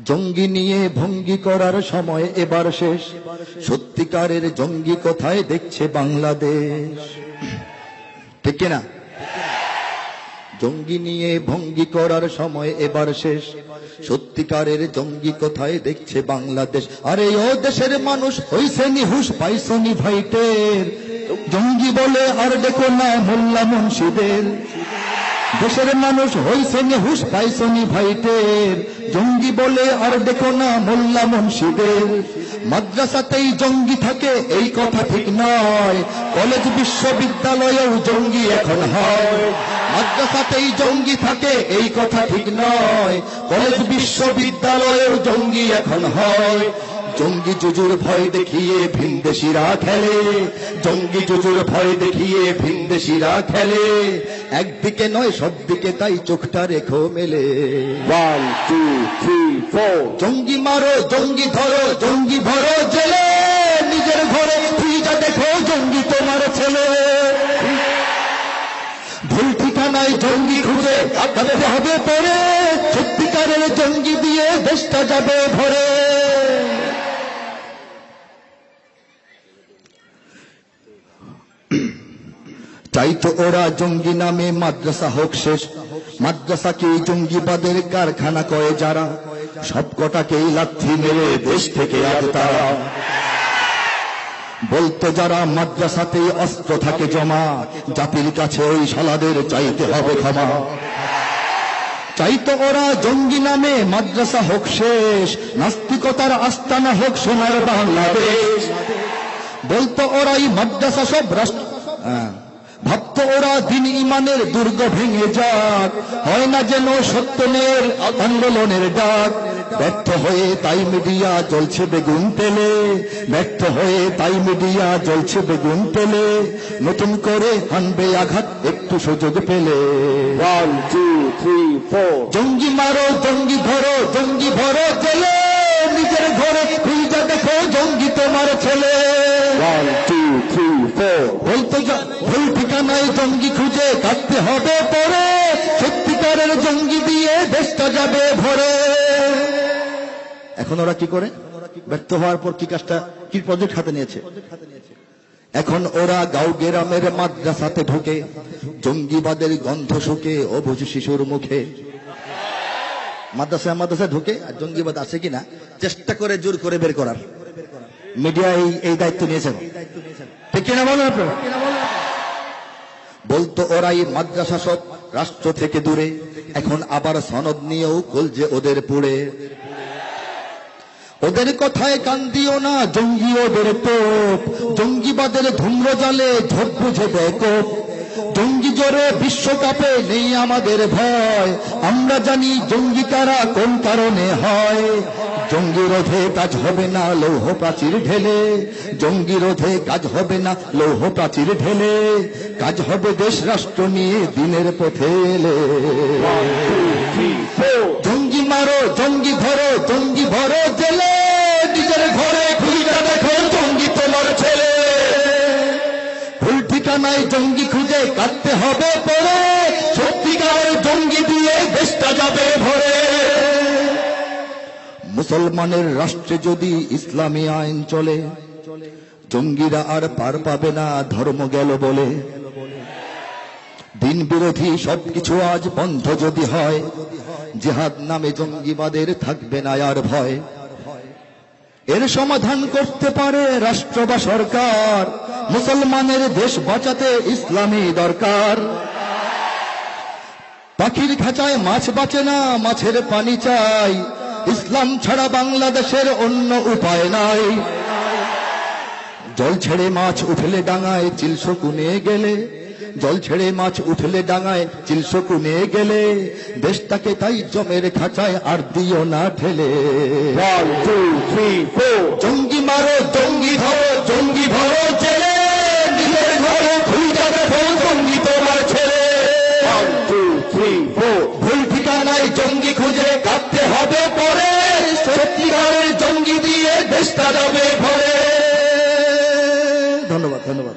জঙ্গি নিয়ে ভঙ্গি করার সময় এবার শেষ, সত্যিকারের জঙ্গি কোথায় দেখছে বাংলাদেশ, ঠিক কিনা? জঙ্গি নিয়ে ভঙ্গি করার সময় এবার শেষ, সত্যিকারের জঙ্গি কোথায় দেখছে বাংলাদেশ। আরে ও দেশের মানুষ হইছে নিহুশ, পাইছনি ভাইটের, জঙ্গি বলে আর দেখো না মোল্লা মুন্সিদের। দেশের মানুষ হইছে নিহুশ, পাইছনি ভাইটের, জঙ্গি বলে আর দেখো না মোল্লা মুন্সিদের। মাদ্রাসাতেই জঙ্গি থাকে এই কথা ঠিক নয়, কলেজ বিশ্ববিদ্যালয়েও জঙ্গি এখন হয়। মাদ্রাসাতেই জঙ্গি থাকে এই কথা ঠিক নয়, কলেজ বিশ্ববিদ্যালয়েও জঙ্গি এখন হয়। জঙ্গি জুজুর ভয় দেখিয়ে ভিনদেশিরা খেলে, জঙ্গি জুজুর ভয় দেখিয়ে ভিনদেশিরা খেলে, একদিকে নয় সব দিকে তাই চোখটা রেখো মেলে। 1 2 3 4 জঙ্গি মারো জঙ্গি ধরো জঙ্গি ভরো জেলে, নিজের ঘরে খুঁজে দেখো জঙ্গি তোমার ছেলে। ভুল ঠিকানায় জঙ্গি খুঁজে আটকাতে হবে পরে, সত্যিকারের জঙ্গি দিয়ে দেশটা যাবে ভরে। চাইতো ওরা জঙ্গি নামে মাদ্রাসা হোক শেষ, মাদ্রাসাকেই জঙ্গিবাদের কারখানা করে যারা, সবকটাকেই লাথি মেরে দেশ থেকে আজ তারা। বলতো যারা মাদ্রাসাতেই অস্ত্র থাকে জমা, জাতির কাছে ওই শালাদের চাইতে হবে ক্ষমা। চাইতো ওরা জঙ্গি নামে মাদ্রাসা হোক শেষ, নাস্তিকতার আস্তানা হোক সোনার বাংলাদেশ। বলতো ওরাই মাদ্রাসা সব রাষ্ট্র, ভাবতো ওরা দিন ইমানের দুর্গ ভেঙে যাক, হয় না যেন সত্যনের আন্দোলনের ডাক। ব্যর্থ হয়ে তাই মিডিয়া জ্বলছে বেগুন তেলে, ব্যর্থ হয়ে তাই মিডিয়া জ্বলছে বেগুন তেলে, নতুন করে হানবে আঘাত একটু সুযোগ পেলে। 1 2 3 4 জঙ্গি মারো জঙ্গি ধরো জঙ্গি ভরো জেলে, নিজের ঘরে খুঁজে দেখো জঙ্গি তোমার ছেলে। 1 2 3 4 বলতে ভুল ঠিকানায় জঙ্গি খুঁজে কাটতে হবে পরে, সত্যিকারের জঙ্গি দিয়ে দেশটা যাবে ভরে। এখন ওরা কি করে? ব্যর্থ হওয়ার পর কি কাজটা, কি প্রজেক্ট হাতে নিয়েছে? এখন ওরা গাঁও গ্রামের মাদ্রাসাতে ঢুকে, জঙ্গিবাদের গন্ধ শুকে অবুঝ শিশুর মুখে। মাদ্রাসায় ঢুকে আর জঙ্গিবাদ আছে কিনা চেষ্টা করে জোর করে বের করার মিডিয়া এই দায়িত্ব নিয়েছেন, ঠিক কিনা বলেন আপনারা? বলতো ওরাই মাদ্রাসা সব রাষ্ট্র থেকে দূরে, এখন আবার সনদ নিয়েও কলজে ওদের পুড়ে। ওদের কথায় কান দিও না জঙ্গি ওদের তোপ, জঙ্গিবাদের ধূম্র জালে ঝোপ বুঝে বেকপ। জঙ্গি জোরে বিশ্বকাপে নেই আমাদের ভয়, আমরা জানি জঙ্গি কারা কোন কারণে হয়। জঙ্গি রোধে কাজ হবে না লৌহ প্রাচীর ঢেলে, জঙ্গি রোধে কাজ হবে না লৌহ প্রাচীর ঢেলে, কাজ হবে দেশ রাষ্ট্র নিয়ে দিনের পথে এলে। 1 2 3 4 জঙ্গি মারো জঙ্গি ধরো জঙ্গি ভরো জেলে, নিজের ঘরে খুঁজে দেখো জঙ্গি তোমার ছেলে। ভুল ঠিকানায় জঙ্গি খুঁজে কাটতে হবে পরে, সত্যিকারের জঙ্গি দিয়ে দেশটা যাবে ভরে। মুসলমানের রাষ্ট্রে যদি ইসলামী আইন চলে, জঙ্গিরা আর পার পাবে না ধর্ম গেল বলে। দিন বিরোধী সবকিছু আজ বন্ধ যদি হয়, জিহাদ নামে জঙ্গিবাদের থাকবে না আর ভয়। এর সমাধান করতে পারে রাষ্ট্র বা সরকার, মুসলমানের দেশ বাঁচাতে ইসলামী দরকার। পাখির খাঁচায় মাছ বাঁচে না, মাছের পানি চাই, ইসলাম ছাড়া বাংলাদেশের অন্য উপায় নাই। জল ছেড়ে মাছ উঠলে ডাঙায় চিল শকুনে গেলে, জল ছেড়ে মাছ উঠলে ডাঙায় চিল শকুনে গেলে, দেশটাকে তাই জমের খাঁচায় আর দিও না ঠেলে। 1 2 3 4 জঙ্গি মারো জঙ্গি ধরো জঙ্গি ভরো জেলে, নিজের ঘরে খুঁজে দেখো জঙ্গি তোমার ছেলে। 1 2 3 4 ভুল ঠিকানায় জঙ্গি খুঁজে কাটতে হবে পরে, সত্যিকারের জঙ্গি দিয়ে দেশটা যাবে ভরে। ধন্যবাদ ধন্যবাদ।